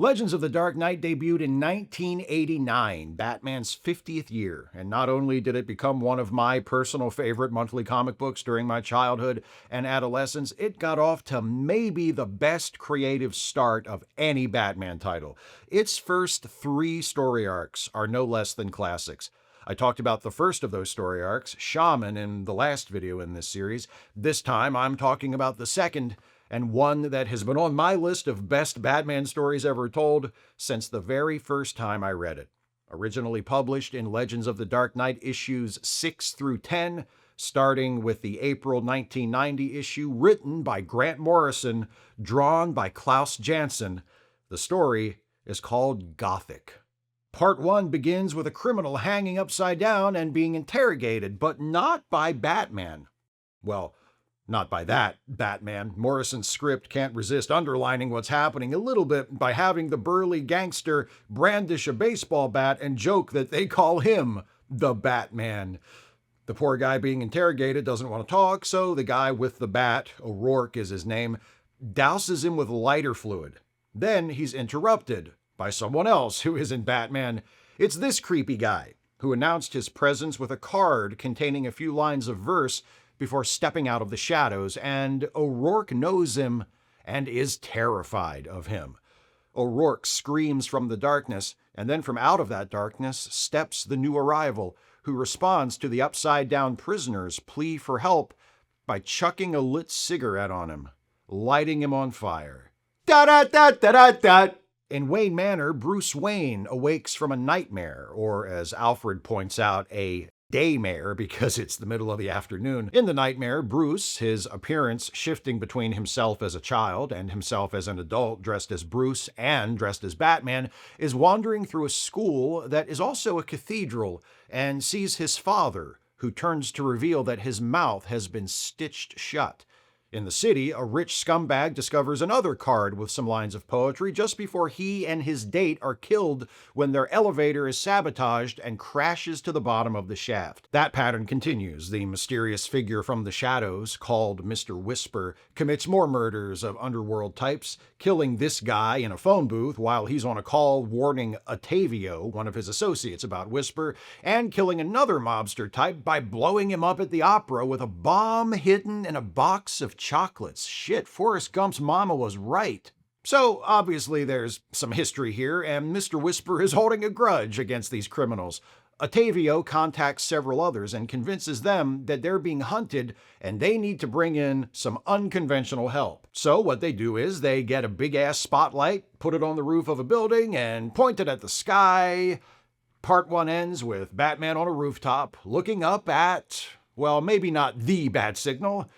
Legends of the Dark Knight debuted in 1989, Batman's 50th year, and not only did it become one of my personal favorite monthly comic books during my childhood and adolescence, it got off to maybe the best creative start of any Batman title. Its first 3 story arcs are no less than classics. I talked about the first of those story arcs, Shaman, in the last video in this series. This time I'm talking about the second, and one that has been on my list of best Batman stories ever told since the very first time I read it. Originally published in Legends of the Dark Knight issues 6 through 10, starting with the April 1990 issue written by Grant Morrison, drawn by Klaus Janson. The story is called Gothic. Part 1 begins with a criminal hanging upside down and being interrogated, but not by Batman. Well, not by that Batman. Morrison's script can't resist underlining what's happening a little bit by having the burly gangster brandish a baseball bat and joke that they call him the Batman. The poor guy being interrogated doesn't want to talk, so the guy with the bat, O'Rourke is his name, douses him with lighter fluid. Then he's interrupted by someone else who isn't Batman. It's this creepy guy, who announced his presence with a card containing a few lines of verse before stepping out of the shadows, and O'Rourke knows him and is terrified of him. O'Rourke screams from the darkness, and then from out of that darkness steps the new arrival, who responds to the upside-down prisoner's plea for help by chucking a lit cigarette on him, lighting him on fire. Da-da-da-da-da-da! In Wayne Manor, Bruce Wayne awakes from a nightmare, or as Alfred points out, a daymare, because it's the middle of the afternoon. In the nightmare, Bruce, his appearance shifting between himself as a child and himself as an adult dressed as Bruce and dressed as Batman, is wandering through a school that is also a cathedral and sees his father, who turns to reveal that his mouth has been stitched shut. In the city, a rich scumbag discovers another card with some lines of poetry just before he and his date are killed when their elevator is sabotaged and crashes to the bottom of the shaft. That pattern continues. The mysterious figure from the shadows, called Mr. Whisper, commits more murders of underworld types, killing this guy in a phone booth while he's on a call warning Ottavio, one of his associates, about Whisper, and killing another mobster type by blowing him up at the opera with a bomb hidden in a box of chocolates. Shit, Forrest Gump's mama was right. So, obviously there's some history here, and Mr. Whisper is holding a grudge against these criminals. Ottavio contacts several others and convinces them that they're being hunted and they need to bring in some unconventional help. So what they do is they get a big-ass spotlight, put it on the roof of a building, and point it at the sky. Part 1 ends with Batman on a rooftop, looking up at, well, maybe not the bat signal,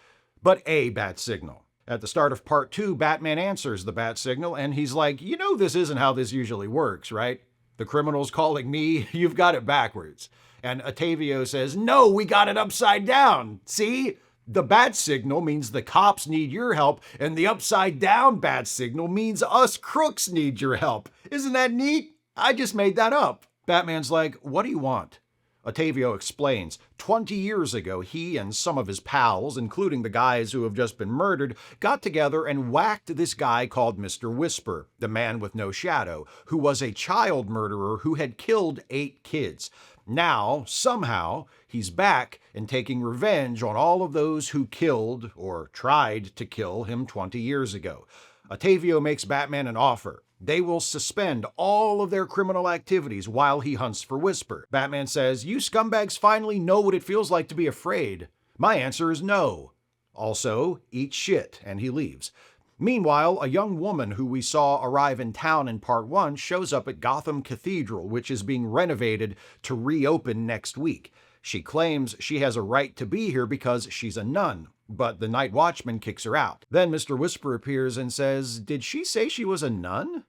but a bat signal. At the start of Part 2, Batman answers the bat signal, and he's like, you know this isn't how this usually works, right? The criminal's calling me, you've got it backwards. And Ottavio says, no, we got it upside down. See? The bat signal means the cops need your help, and the upside down bat signal means us crooks need your help. Isn't that neat? I just made that up. Batman's like, what do you want? Ottavio explains, 20 years ago, he and some of his pals, including the guys who have just been murdered, got together and whacked this guy called Mr. Whisper, the man with no shadow, who was a child murderer who had killed 8 kids. Now, somehow, he's back and taking revenge on all of those who killed, or tried to kill, him 20 years ago. Ottavio makes Batman an offer. They will suspend all of their criminal activities while he hunts for Whisper. Batman says, you scumbags finally know what it feels like to be afraid. My answer is no. Also, eat shit, and he leaves. Meanwhile, a young woman who we saw arrive in town in Part 1 shows up at Gotham Cathedral, which is being renovated to reopen next week. She claims she has a right to be here because she's a nun, but the night watchman kicks her out. Then Mr. Whisper appears and says, did she say she was a nun?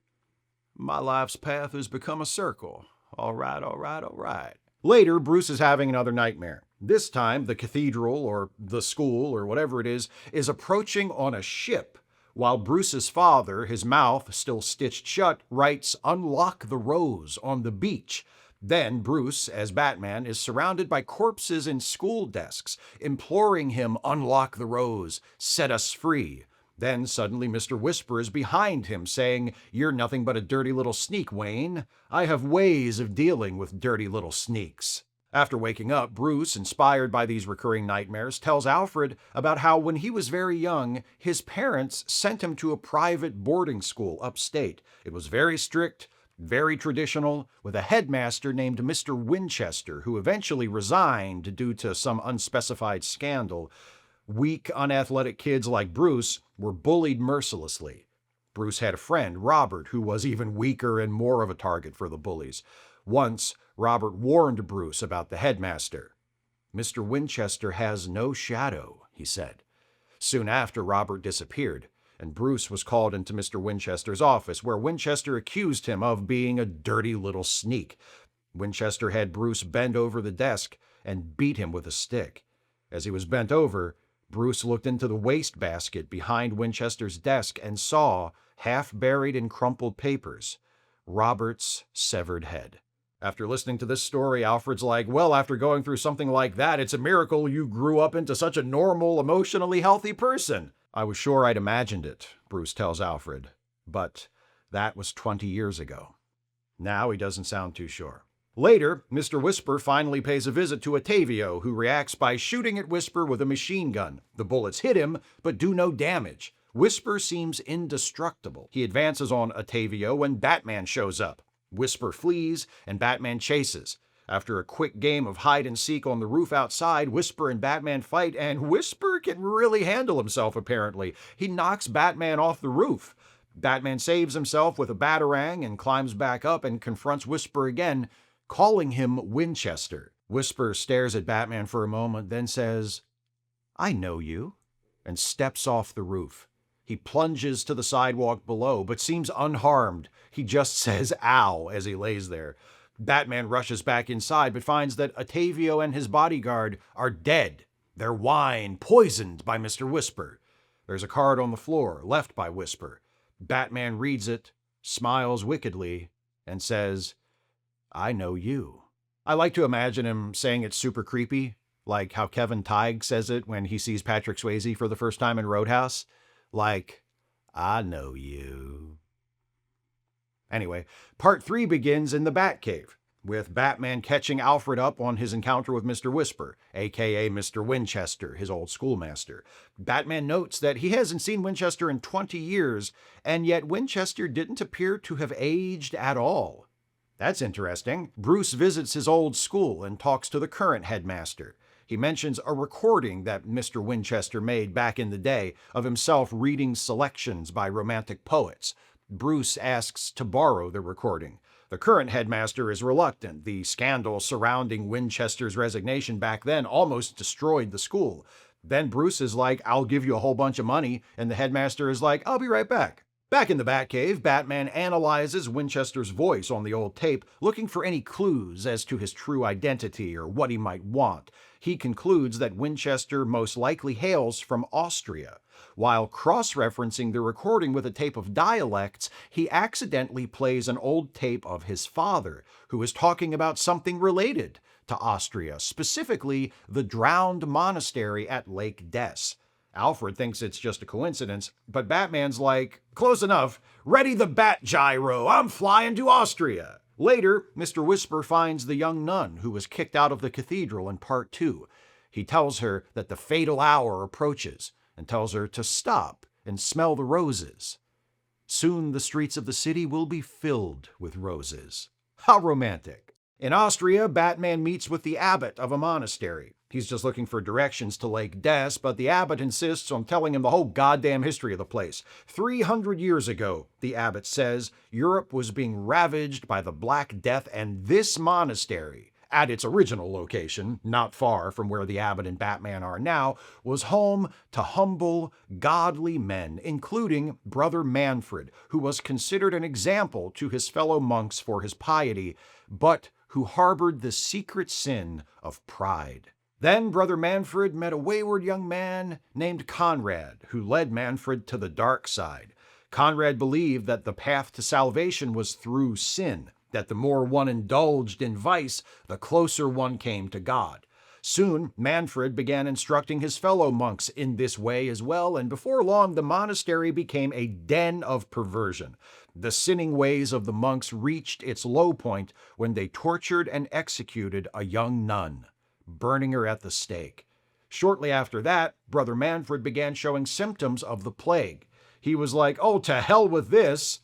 My life's path has become a circle. All right, all right, all right. Later, Bruce is having another nightmare. This time, the cathedral, or the school, or whatever it is approaching on a ship, while Bruce's father, his mouth still stitched shut, writes, unlock the rose on the beach. Then Bruce, as Batman, is surrounded by corpses and school desks, imploring him, unlock the rose, set us free. Then suddenly Mr. Whisper is behind him, saying, "You're nothing but a dirty little sneak, Wayne. I have ways of dealing with dirty little sneaks." After waking up, Bruce, inspired by these recurring nightmares, tells Alfred about how when he was very young, his parents sent him to a private boarding school upstate. It was very strict, very traditional, with a headmaster named Mr. Winchester, who eventually resigned due to some unspecified scandal. Weak, unathletic kids like Bruce were bullied mercilessly. Bruce had a friend, Robert, who was even weaker and more of a target for the bullies. Once, Robert warned Bruce about the headmaster. "Mr. Winchester has no shadow," he said. Soon after, Robert disappeared, and Bruce was called into Mr. Winchester's office, where Winchester accused him of being a dirty little sneak. Winchester had Bruce bend over the desk and beat him with a stick. As he was bent over, Bruce looked into the wastebasket behind Winchester's desk and saw, half buried in crumpled papers, Robert's severed head. After listening to this story, Alfred's like, "Well, after going through something like that, it's a miracle you grew up into such a normal, emotionally healthy person." "I was sure I'd imagined it," Bruce tells Alfred, "but that was 20 years ago." Now he doesn't sound too sure. Later, Mr. Whisper finally pays a visit to Ottavio, who reacts by shooting at Whisper with a machine gun. The bullets hit him, but do no damage. Whisper seems indestructible. He advances on Ottavio when Batman shows up. Whisper flees, and Batman chases. After a quick game of hide-and-seek on the roof outside, Whisper and Batman fight, and Whisper can really handle himself, apparently. He knocks Batman off the roof. Batman saves himself with a batarang and climbs back up and confronts Whisper again, calling him Winchester. Whisper stares at Batman for a moment, then says, "I know you," and steps off the roof. He plunges to the sidewalk below, but seems unharmed. He just says, "Ow," as he lays there. Batman rushes back inside, but finds that Ottavio and his bodyguard are dead. Their wine poisoned by Mr. Whisper. There's a card on the floor, left by Whisper. Batman reads it, smiles wickedly, and says, "I know you." I like to imagine him saying it super creepy, like how Kevin Feige says it when he sees Patrick Swayze for the first time in Roadhouse. Like, "I know you." Anyway, part 3 begins in the Batcave, with Batman catching Alfred up on his encounter with Mr. Whisper, aka Mr. Winchester, his old schoolmaster. Batman notes that he hasn't seen Winchester in 20 years, and yet Winchester didn't appear to have aged at all. That's interesting. Bruce visits his old school and talks to the current headmaster. He mentions a recording that Mr. Winchester made back in the day of himself reading selections by romantic poets. Bruce asks to borrow the recording. The current headmaster is reluctant. The scandal surrounding Winchester's resignation back then almost destroyed the school. Then Bruce is like, "I'll give you a whole bunch of money," and the headmaster is like, "I'll be right back." Back in the Batcave, Batman analyzes Winchester's voice on the old tape, looking for any clues as to his true identity or what he might want. He concludes that Winchester most likely hails from Austria. While cross-referencing the recording with a tape of dialects, he accidentally plays an old tape of his father, who is talking about something related to Austria, specifically the drowned monastery at Lake Des. Alfred thinks it's just a coincidence, but Batman's like, "Close enough. Ready the bat gyro. I'm flying to Austria." Later, Mr. Whisper finds the young nun who was kicked out of the cathedral in part 2. He tells her that the fatal hour approaches and tells her to stop and smell the roses. Soon the streets of the city will be filled with roses. How romantic. In Austria, Batman meets with the abbot of a monastery. He's just looking for directions to Lake Des, but the abbot insists on telling him the whole goddamn history of the place. 300 years ago, the abbot says, Europe was being ravaged by the Black Death, and this monastery, at its original location, not far from where the abbot and Batman are now, was home to humble, godly men, including Brother Manfred, who was considered an example to his fellow monks for his piety, but who harbored the secret sin of pride. Then Brother Manfred met a wayward young man named Conrad, who led Manfred to the dark side. Conrad believed that the path to salvation was through sin, that the more one indulged in vice, the closer one came to God. Soon, Manfred began instructing his fellow monks in this way as well, and before long the monastery became a den of perversion. The sinning ways of the monks reached its low point when they tortured and executed a young nun, burning her at the stake. Shortly after that, Brother Manfred began showing symptoms of the plague. He was like, "Oh, to hell with this,"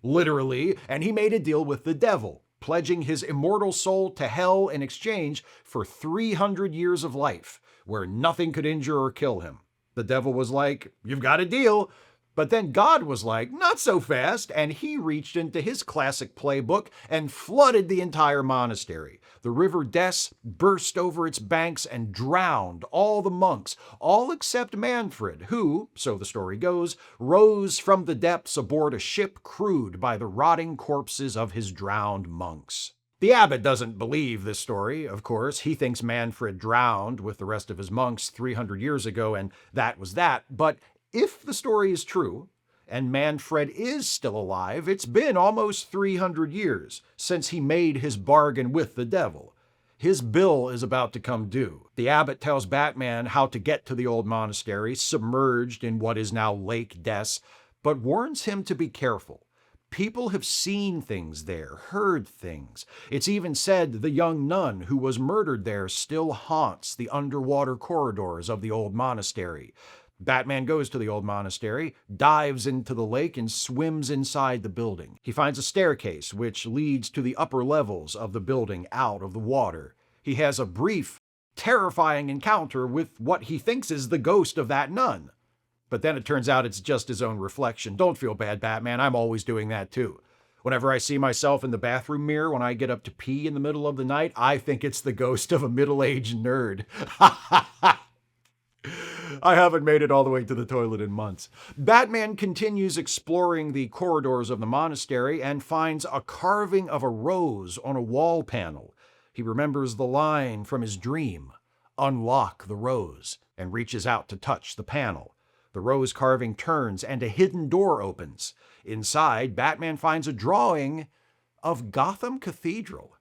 literally, and he made a deal with the devil, pledging his immortal soul to hell in exchange for 300 years of life, where nothing could injure or kill him. The devil was like, "You've got a deal." But then God was like, "Not so fast," and he reached into his classic playbook and flooded the entire monastery. The river Des burst over its banks and drowned all the monks, all except Manfred, who, so the story goes, rose from the depths aboard a ship crewed by the rotting corpses of his drowned monks. The abbot doesn't believe this story, of course. He thinks Manfred drowned with the rest of his monks 300 years ago, and that was that. But if the story is true, and Manfred is still alive, it's been almost 300 years since he made his bargain with the devil. His bill is about to come due. The abbot tells Batman how to get to the old monastery, submerged in what is now Lake Des, but warns him to be careful. People have seen things there, heard things. It's even said the young nun who was murdered there still haunts the underwater corridors of the old monastery. Batman goes to the old monastery, dives into the lake, and swims inside the building. He finds a staircase which leads to the upper levels of the building out of the water. He has a brief, terrifying encounter with what he thinks is the ghost of that nun. But then it turns out it's just his own reflection. Don't feel bad, Batman. I'm always doing that too. Whenever I see myself in the bathroom mirror when I get up to pee in the middle of the night, I think it's the ghost of a middle-aged nerd. I haven't made it all the way to the toilet in months. Batman continues exploring the corridors of the monastery and finds a carving of a rose on a wall panel. He remembers the line from his dream, "Unlock the rose," and reaches out to touch the panel. The rose carving turns and a hidden door opens. Inside, Batman finds a drawing of Gotham Cathedral.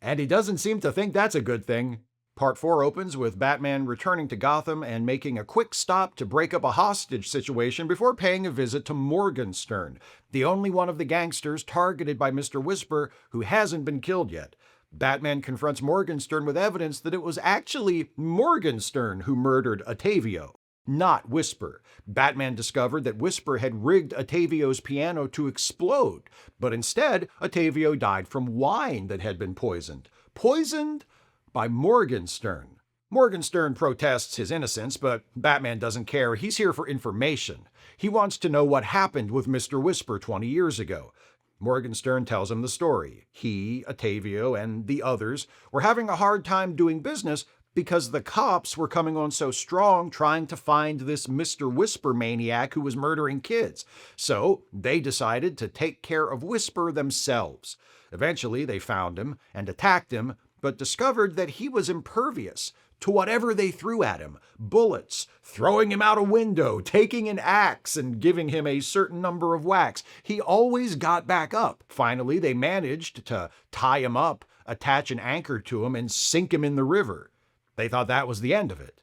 And he doesn't seem to think that's a good thing. Part 4 opens with Batman returning to Gotham and making a quick stop to break up a hostage situation before paying a visit to Morgenstern, the only one of the gangsters targeted by Mr. Whisper who hasn't been killed yet. Batman confronts Morgenstern with evidence that it was actually Morgenstern who murdered Ottavio, not Whisper. Batman discovered that Whisper had rigged Ottavio's piano to explode, but instead Ottavio died from wine that had been poisoned. Poisoned by Morgenstern. Morgenstern protests his innocence, but Batman doesn't care. He's here for information. He wants to know what happened with Mr. Whisper 20 years ago. Morgenstern tells him the story. He, Ottavio, and the others were having a hard time doing business because the cops were coming on so strong trying to find this Mr. Whisper maniac who was murdering kids. So they decided to take care of Whisper themselves. Eventually, they found him and attacked him, but discovered that he was impervious to whatever they threw at him. Bullets, throwing him out a window, taking an axe and giving him a certain number of whacks. He always got back up. Finally, they managed to tie him up, attach an anchor to him, and sink him in the river. They thought that was the end of it.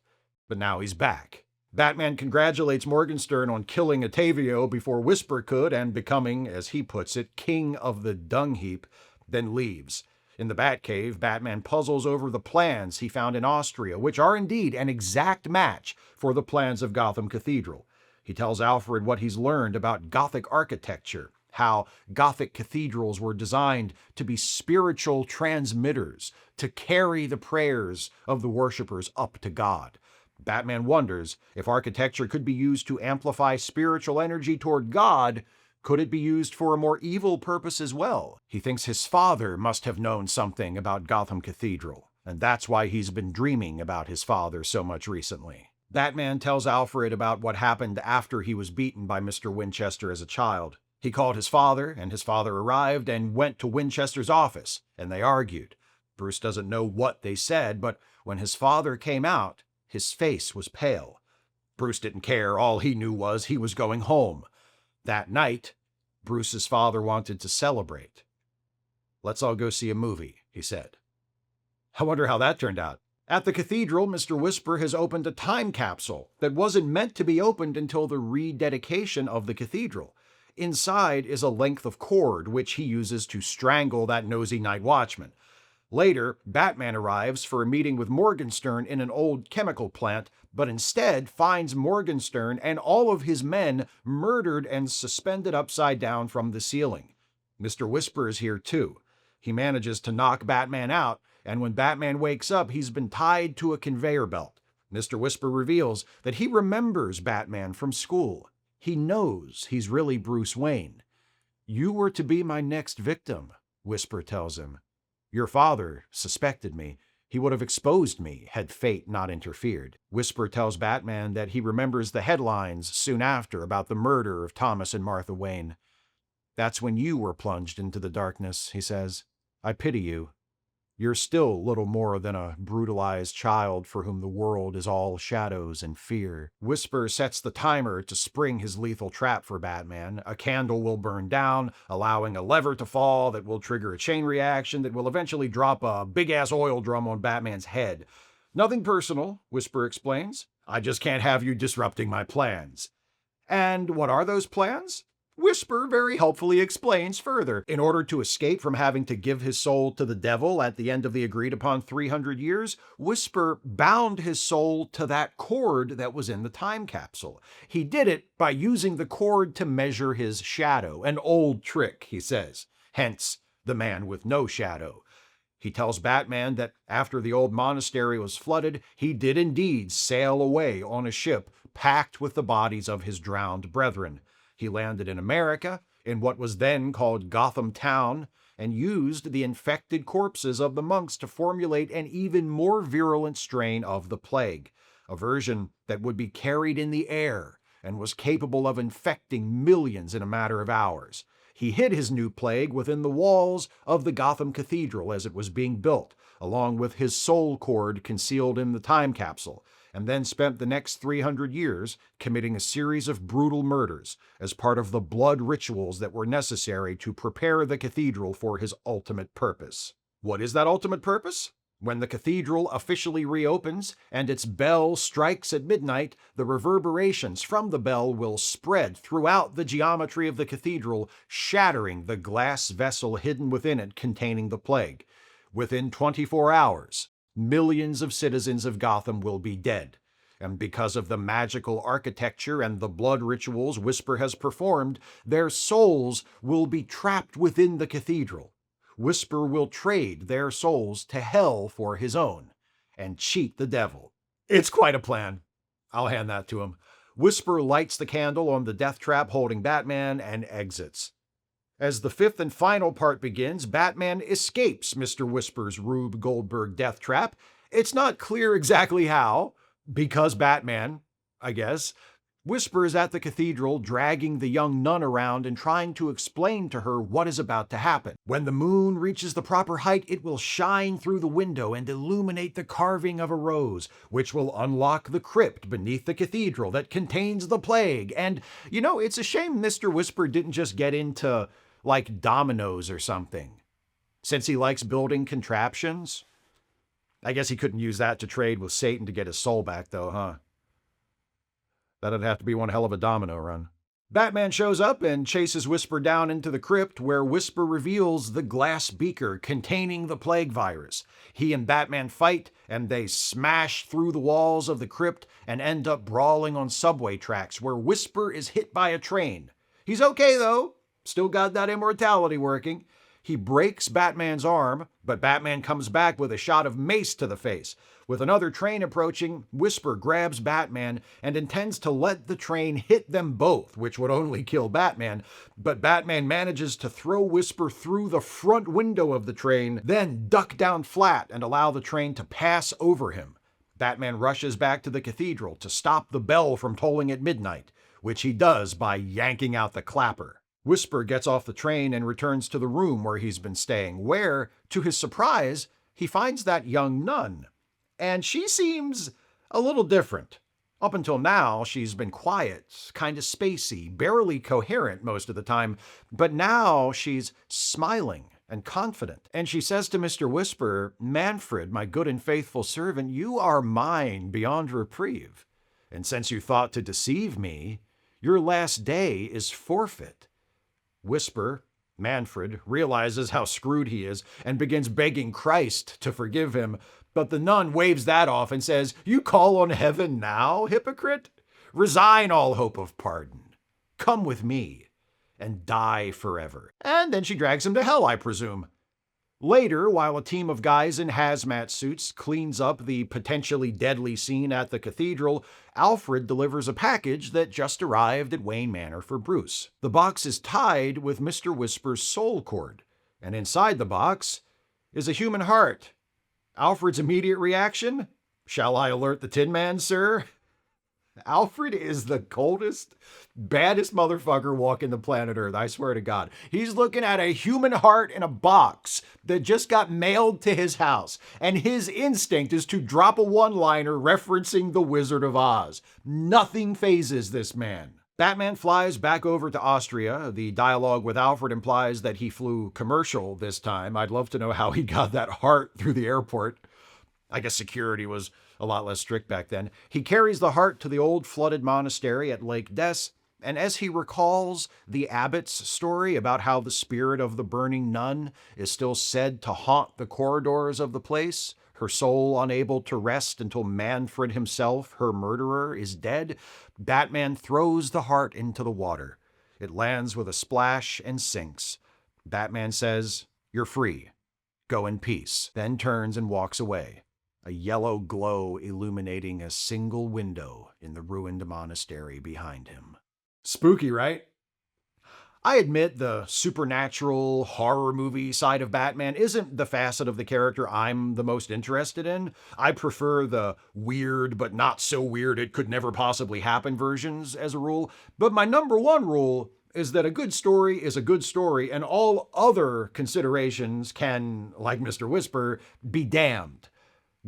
But now he's back. Batman congratulates Morgenstern on killing Ottavio before Whisper could and becoming, as he puts it, king of the dung heap, then leaves. In the Batcave, Batman puzzles over the plans he found in Austria, which are indeed an exact match for the plans of Gotham Cathedral. He tells Alfred what he's learned about Gothic architecture, how Gothic cathedrals were designed to be spiritual transmitters, to carry the prayers of the worshippers up to God. Batman wonders if architecture could be used to amplify spiritual energy toward God. Could it be used for a more evil purpose as well? He thinks his father must have known something about Gotham Cathedral, and that's why he's been dreaming about his father so much recently. Batman tells Alfred about what happened after he was beaten by Mr. Winchester as a child. He called his father, and his father arrived and went to Winchester's office, and they argued. Bruce doesn't know what they said, but when his father came out, his face was pale. Bruce didn't care. All he knew was he was going home. That night, Bruce's father wanted to celebrate. "Let's all go see a movie," he said. I wonder how that turned out. At the cathedral, Mr. Whisper has opened a time capsule that wasn't meant to be opened until the rededication of the cathedral. Inside is a length of cord which he uses to strangle that nosy night watchman. Later, Batman arrives for a meeting with Morgenstern in an old chemical plant, but instead finds Morgenstern and all of his men murdered and suspended upside down from the ceiling. Mr. Whisper is here too. He manages to knock Batman out, and when Batman wakes up, he's been tied to a conveyor belt. Mr. Whisper reveals that he remembers Batman from school. He knows he's really Bruce Wayne. "You were to be my next victim," Whisper tells him. "Your father suspected me. He would have exposed me had fate not interfered." Whisper tells Batman that he remembers the headlines soon after about the murder of Thomas and Martha Wayne. "That's when you were plunged into the darkness," he says. "I pity you. You're still little more than a brutalized child for whom the world is all shadows and fear." Whisper sets the timer to spring his lethal trap for Batman. A candle will burn down, allowing a lever to fall that will trigger a chain reaction that will eventually drop a big-ass oil drum on Batman's head. "Nothing personal," Whisper explains. "I just can't have you disrupting my plans." And what are those plans? Whisper very helpfully explains further. In order to escape from having to give his soul to the devil at the end of the agreed-upon 300 years, Whisper bound his soul to that cord that was in the time capsule. He did it by using the cord to measure his shadow, an old trick, he says. Hence, the man with no shadow. He tells Batman that after the old monastery was flooded, he did indeed sail away on a ship packed with the bodies of his drowned brethren. He landed in America, in what was then called Gotham Town, and used the infected corpses of the monks to formulate an even more virulent strain of the plague, a version that would be carried in the air and was capable of infecting millions in a matter of hours. He hid his new plague within the walls of the Gotham Cathedral as it was being built, along with his soul cord concealed in the time capsule, and then spent the next 300 years committing a series of brutal murders as part of the blood rituals that were necessary to prepare the cathedral for his ultimate purpose. What is that ultimate purpose? When the cathedral officially reopens and its bell strikes at midnight, the reverberations from the bell will spread throughout the geometry of the cathedral, shattering the glass vessel hidden within it containing the plague. Within 24 hours, millions of citizens of Gotham will be dead, and because of the magical architecture and the blood rituals Whisper has performed, their souls will be trapped within the cathedral. Whisper will trade their souls to hell for his own, and cheat the devil. It's quite a plan. I'll hand that to him. Whisper lights the candle on the death trap holding Batman and exits. As the fifth and final part begins, Batman escapes Mr. Whisper's Rube Goldberg death trap. It's not clear exactly how, because Batman, I guess. Whisper is at the cathedral, dragging the young nun around and trying to explain to her what is about to happen. When the moon reaches the proper height, it will shine through the window and illuminate the carving of a rose, which will unlock the crypt beneath the cathedral that contains the plague. And, it's a shame Mr. Whisper didn't just get into like dominoes or something. Since he likes building contraptions. I guess he couldn't use that to trade with Satan to get his soul back, though, huh? That'd have to be one hell of a domino run. Batman shows up and chases Whisper down into the crypt, where Whisper reveals the glass beaker containing the plague virus. He and Batman fight, and they smash through the walls of the crypt and end up brawling on subway tracks, where Whisper is hit by a train. He's okay, though. Still got that immortality working. He breaks Batman's arm, but Batman comes back with a shot of mace to the face. With another train approaching, Whisper grabs Batman and intends to let the train hit them both, which would only kill Batman. But Batman manages to throw Whisper through the front window of the train, then duck down flat and allow the train to pass over him. Batman rushes back to the cathedral to stop the bell from tolling at midnight, which he does by yanking out the clapper. Whisper gets off the train and returns to the room where he's been staying, where, to his surprise, he finds that young nun. And she seems a little different. Up until now, she's been quiet, kind of spacey, barely coherent most of the time, but now she's smiling and confident. And she says to Mr. Whisper, "Manfred, my good and faithful servant, you are mine beyond reprieve. And since you thought to deceive me, your last day is forfeit." Whisper, Manfred, realizes how screwed he is and begins begging Christ to forgive him. But the nun waves that off and says, "You call on heaven now, hypocrite? Resign all hope of pardon. Come with me and die forever." And then she drags him to hell, I presume. Later, while a team of guys in hazmat suits cleans up the potentially deadly scene at the cathedral, Alfred delivers a package that just arrived at Wayne Manor for Bruce. The box is tied with Mr. Whisper's soul cord, and inside the box is a human heart. Alfred's immediate reaction? "Shall I alert the Tin Man, sir?" Alfred is the coldest, baddest motherfucker walking the planet Earth, I swear to God. He's looking at a human heart in a box that just got mailed to his house, and his instinct is to drop a one-liner referencing the Wizard of Oz. Nothing phases this man. Batman flies back over to Austria. The dialogue with Alfred implies that he flew commercial this time. I'd love to know how he got that heart through the airport. I guess security was a lot less strict back then. He carries the heart to the old flooded monastery at Lake Des, and as he recalls the abbot's story about how the spirit of the burning nun is still said to haunt the corridors of the place, her soul unable to rest until Manfred himself, her murderer, is dead, Batman throws the heart into the water. It lands with a splash and sinks. Batman says, "You're free. Go in peace," then turns and walks away, a yellow glow illuminating a single window in the ruined monastery behind him. Spooky, right? I admit the supernatural horror movie side of Batman isn't the facet of the character I'm the most interested in. I prefer the weird but not so weird it could never possibly happen versions as a rule. But my number one rule is that a good story is a good story, and all other considerations can, like Mr. Whisper, be damned.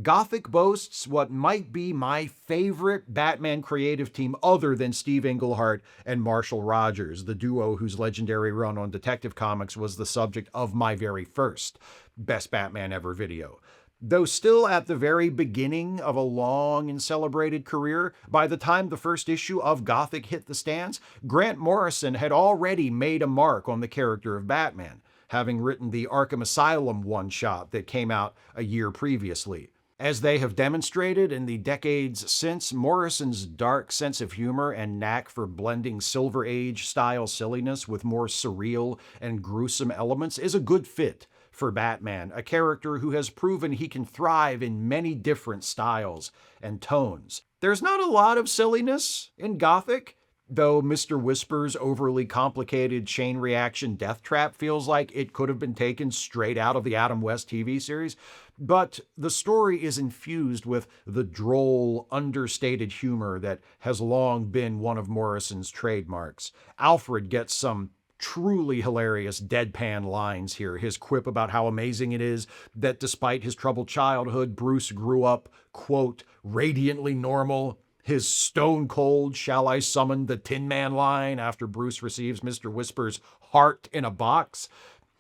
Gothic boasts what might be my favorite Batman creative team other than Steve Englehart and Marshall Rogers, the duo whose legendary run on Detective Comics was the subject of my very first Best Batman Ever video. Though still at the very beginning of a long and celebrated career, by the time the first issue of Gothic hit the stands, Grant Morrison had already made a mark on the character of Batman, having written the Arkham Asylum one-shot that came out a year previously. As they have demonstrated in the decades since, Morrison's dark sense of humor and knack for blending Silver Age-style silliness with more surreal and gruesome elements is a good fit for Batman, a character who has proven he can thrive in many different styles and tones. There's not a lot of silliness in Gothic, though Mr. Whisper's overly complicated chain reaction death trap feels like it could have been taken straight out of the Adam West TV series. But the story is infused with the droll, understated humor that has long been one of Morrison's trademarks. Alfred gets some truly hilarious deadpan lines here. His quip about how amazing it is that despite his troubled childhood, Bruce grew up, quote, radiantly normal. His stone cold, "Shall I summon the Tin Man" line after Bruce receives Mr. Whisper's heart in a box.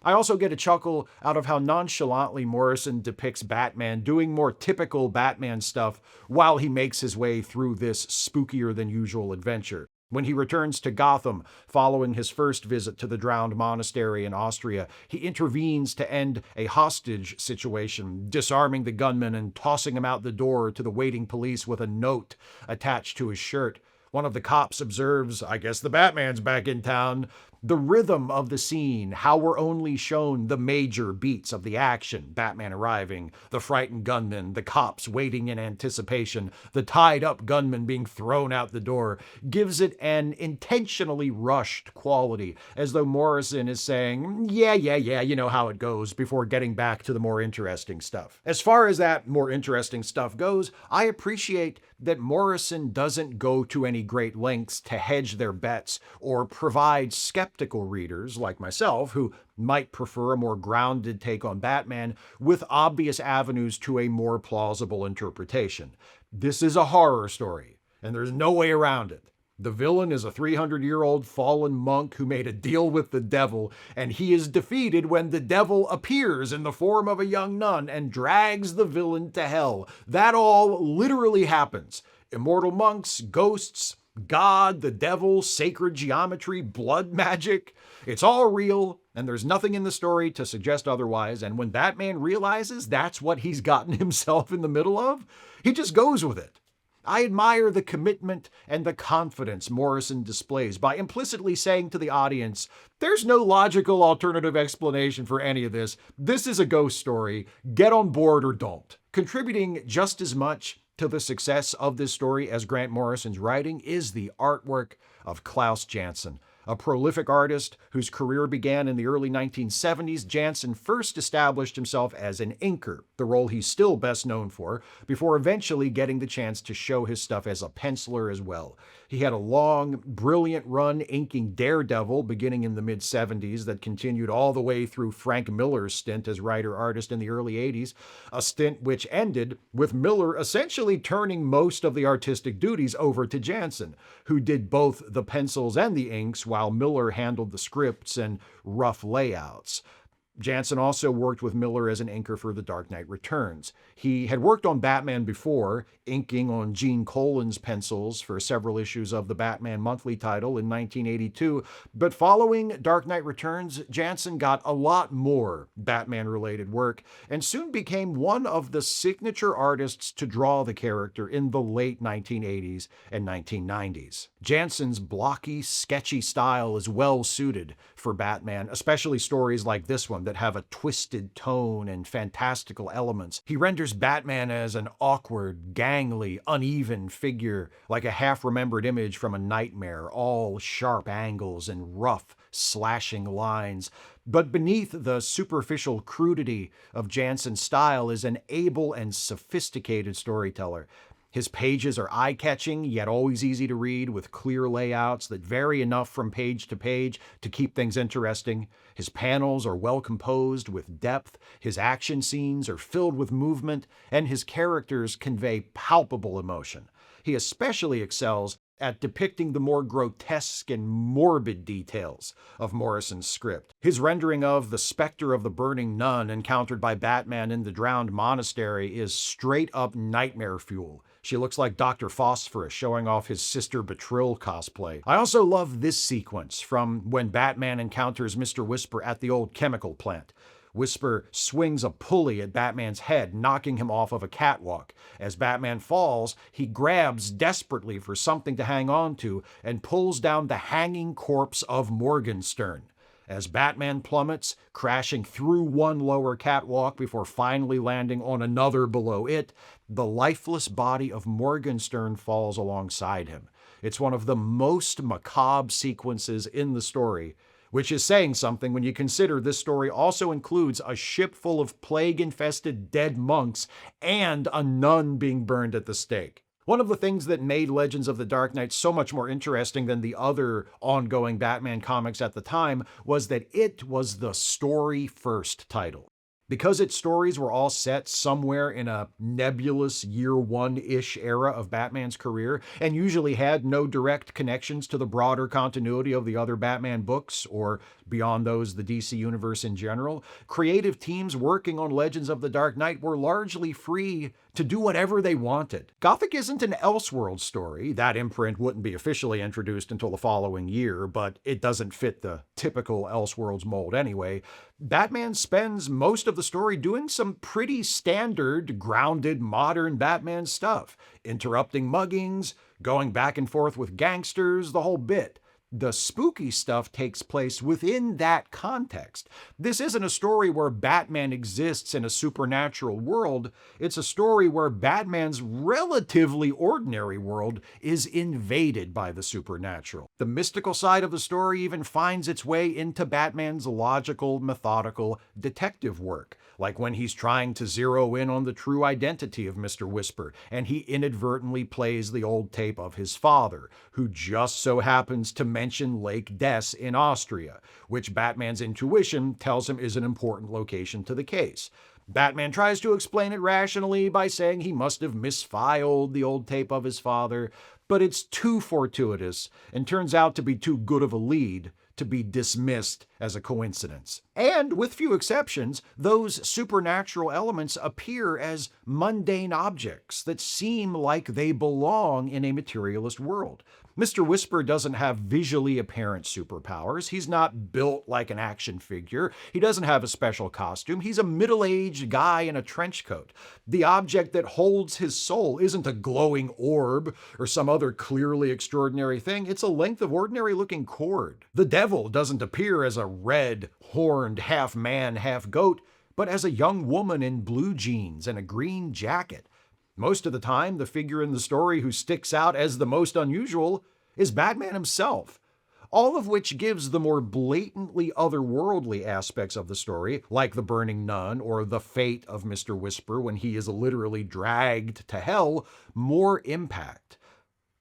I also get a chuckle out of how nonchalantly Morrison depicts Batman doing more typical Batman stuff while he makes his way through this spookier than usual adventure. When he returns to Gotham following his first visit to the drowned monastery in Austria, he intervenes to end a hostage situation, disarming the gunman and tossing him out the door to the waiting police with a note attached to his shirt. One of the cops observes, "I guess the Batman's back in town." The rhythm of the scene, how we're only shown the major beats of the action, Batman arriving, the frightened gunman, the cops waiting in anticipation, the tied-up gunman being thrown out the door, gives it an intentionally rushed quality, as though Morrison is saying, yeah, you know how it goes, before getting back to the more interesting stuff. As far as that more interesting stuff goes, I appreciate that Morrison doesn't go to any great lengths to hedge their bets or provide skeptical readers like myself who might prefer a more grounded take on Batman with obvious avenues to a more plausible interpretation. This is a horror story, and there's no way around it. The villain is a 300-year-old fallen monk who made a deal with the devil, and he is defeated when the devil appears in the form of a young nun and drags the villain to hell. That all literally happens. Immortal monks, ghosts, God, the devil, sacred geometry, blood magic. It's all real, and there's nothing in the story to suggest otherwise. And when Batman realizes that's what he's gotten himself in the middle of, he just goes with it. I admire the commitment and the confidence Morrison displays by implicitly saying to the audience, there's no logical alternative explanation for any of this. This is a ghost story. Get on board or don't. Contributing just as much to the success of this story as Grant Morrison's writing is the artwork of Klaus Janson. A prolific artist whose career began in the early 1970s, Janson first established himself as an inker, the role he's still best known for, before eventually getting the chance to show his stuff as a penciler as well. He had a long, brilliant run inking Daredevil beginning in the mid-70s that continued all the way through Frank Miller's stint as writer-artist in the early 80s, a stint which ended with Miller essentially turning most of the artistic duties over to Janson, who did both the pencils and the inks while Miller handled the scripts and rough layouts. Janson also worked with Miller as an inker for The Dark Knight Returns. He had worked on Batman before, inking on Gene Colan's pencils for several issues of the Batman Monthly title in 1982, but following Dark Knight Returns, Janson got a lot more Batman-related work and soon became one of the signature artists to draw the character in the late 1980s and 1990s. Janson's blocky, sketchy style is well suited for Batman, especially stories like this one that have a twisted tone and fantastical elements. He renders Batman as an awkward, gangly, uneven figure, like a half-remembered image from a nightmare, all sharp angles and rough, slashing lines. But beneath the superficial crudity of Janson's style is an able and sophisticated storyteller. His pages are eye-catching, yet always easy to read, with clear layouts that vary enough from page to page to keep things interesting. His panels are well composed with depth, his action scenes are filled with movement, and his characters convey palpable emotion. He especially excels at depicting the more grotesque and morbid details of Morrison's script. His rendering of the specter of the burning nun encountered by Batman in the drowned monastery is straight-up nightmare fuel. She looks like Dr. Phosphorus showing off his Sister Betrill cosplay. I also love this sequence from when Batman encounters Mr. Whisper at the old chemical plant. Whisper swings a pulley at Batman's head, knocking him off of a catwalk. As Batman falls, he grabs desperately for something to hang on to and pulls down the hanging corpse of Morgenstern. As Batman plummets, crashing through one lower catwalk before finally landing on another below it, the lifeless body of Morgenstern falls alongside him. It's one of the most macabre sequences in the story, which is saying something when you consider this story also includes a ship full of plague-infested dead monks and a nun being burned at the stake. One of the things that made Legends of the Dark Knight so much more interesting than the other ongoing Batman comics at the time was that it was the story-first title. Because its stories were all set somewhere in a nebulous year one-ish era of Batman's career, and usually had no direct connections to the broader continuity of the other Batman books, or beyond those, the DC Universe in general, creative teams working on Legends of the Dark Knight were largely free to do whatever they wanted. Gothic isn't an Elseworld story. That imprint wouldn't be officially introduced until the following year, but it doesn't fit the typical Elseworlds mold anyway. Batman spends most of the story doing some pretty standard, grounded, modern Batman stuff. Interrupting muggings, going back and forth with gangsters, the whole bit. The spooky stuff takes place within that context. This isn't a story where Batman exists in a supernatural world. It's a story where Batman's relatively ordinary world is invaded by the supernatural. The mystical side of the story even finds its way into Batman's logical, methodical detective work, like when he's trying to zero in on the true identity of Mr. Whisper, and he inadvertently plays the old tape of his father, who just so happens to mention Lake Des in Austria, which Batman's intuition tells him is an important location to the case. Batman tries to explain it rationally by saying he must have misfiled the old tape of his father, but it's too fortuitous and turns out to be too good of a lead to be dismissed as a coincidence. And with few exceptions, those supernatural elements appear as mundane objects that seem like they belong in a materialist world. Mr. Whisper doesn't have visually apparent superpowers. He's not built like an action figure. He doesn't have a special costume. He's a middle-aged guy in a trench coat. The object that holds his soul isn't a glowing orb or some other clearly extraordinary thing. It's a length of ordinary-looking cord. The devil doesn't appear as a red, horned, half-man, half-goat, but as a young woman in blue jeans and a green jacket. Most of the time, the figure in the story who sticks out as the most unusual is Batman himself. All of which gives the more blatantly otherworldly aspects of the story, like the burning nun or the fate of Mr. Whisper when he is literally dragged to hell, more impact.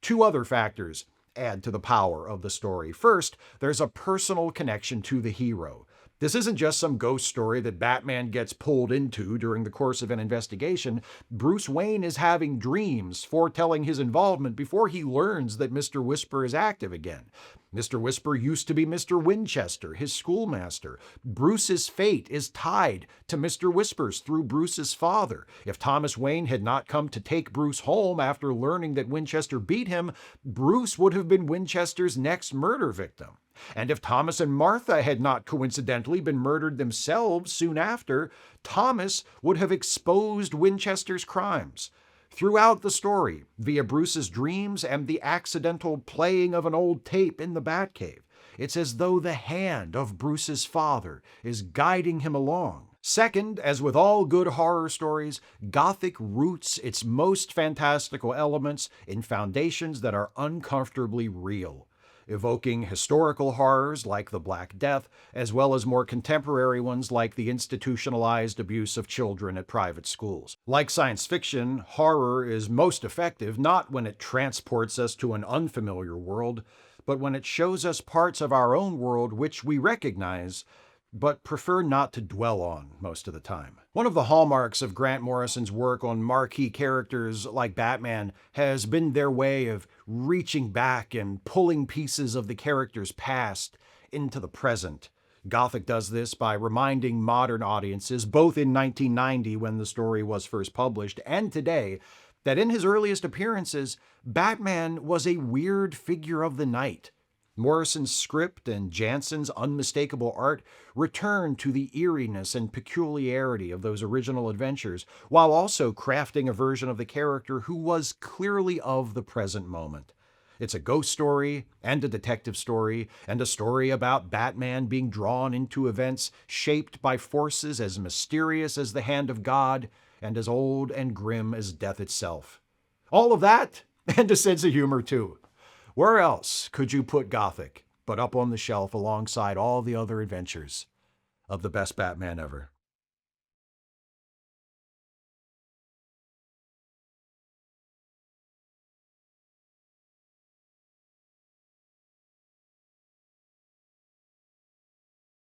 Two other factors add to the power of the story. First, there's a personal connection to the hero. This isn't just some ghost story that Batman gets pulled into during the course of an investigation. Bruce Wayne is having dreams foretelling his involvement before he learns that Mr. Whisper is active again. Mr. Whisper used to be Mr. Winchester, his schoolmaster. Bruce's fate is tied to Mr. Whisper's through Bruce's father. If Thomas Wayne had not come to take Bruce home after learning that Winchester beat him, Bruce would have been Winchester's next murder victim. And if Thomas and Martha had not coincidentally been murdered themselves soon after, Thomas would have exposed Winchester's crimes. Throughout the story, via Bruce's dreams and the accidental playing of an old tape in the Batcave, it's as though the hand of Bruce's father is guiding him along. Second, as with all good horror stories, Gothic roots its most fantastical elements in foundations that are uncomfortably real, evoking historical horrors like the Black Death, as well as more contemporary ones like the institutionalized abuse of children at private schools. Like science fiction, horror is most effective not when it transports us to an unfamiliar world, but when it shows us parts of our own world which we recognize, but prefer not to dwell on most of the time. One of the hallmarks of Grant Morrison's work on marquee characters like Batman has been their way of reaching back and pulling pieces of the character's past into the present. Gothic does this by reminding modern audiences, both in 1990 when the story was first published and today, that in his earliest appearances, Batman was a weird figure of the night. Morrison's script and Janson's unmistakable art return to the eeriness and peculiarity of those original adventures, while also crafting a version of the character who was clearly of the present moment. It's a ghost story, and a detective story, and a story about Batman being drawn into events shaped by forces as mysterious as the hand of God, and as old and grim as death itself. All of that, and a sense of humor too. Where else could you put Gothic but up on the shelf alongside all the other adventures of the best Batman ever?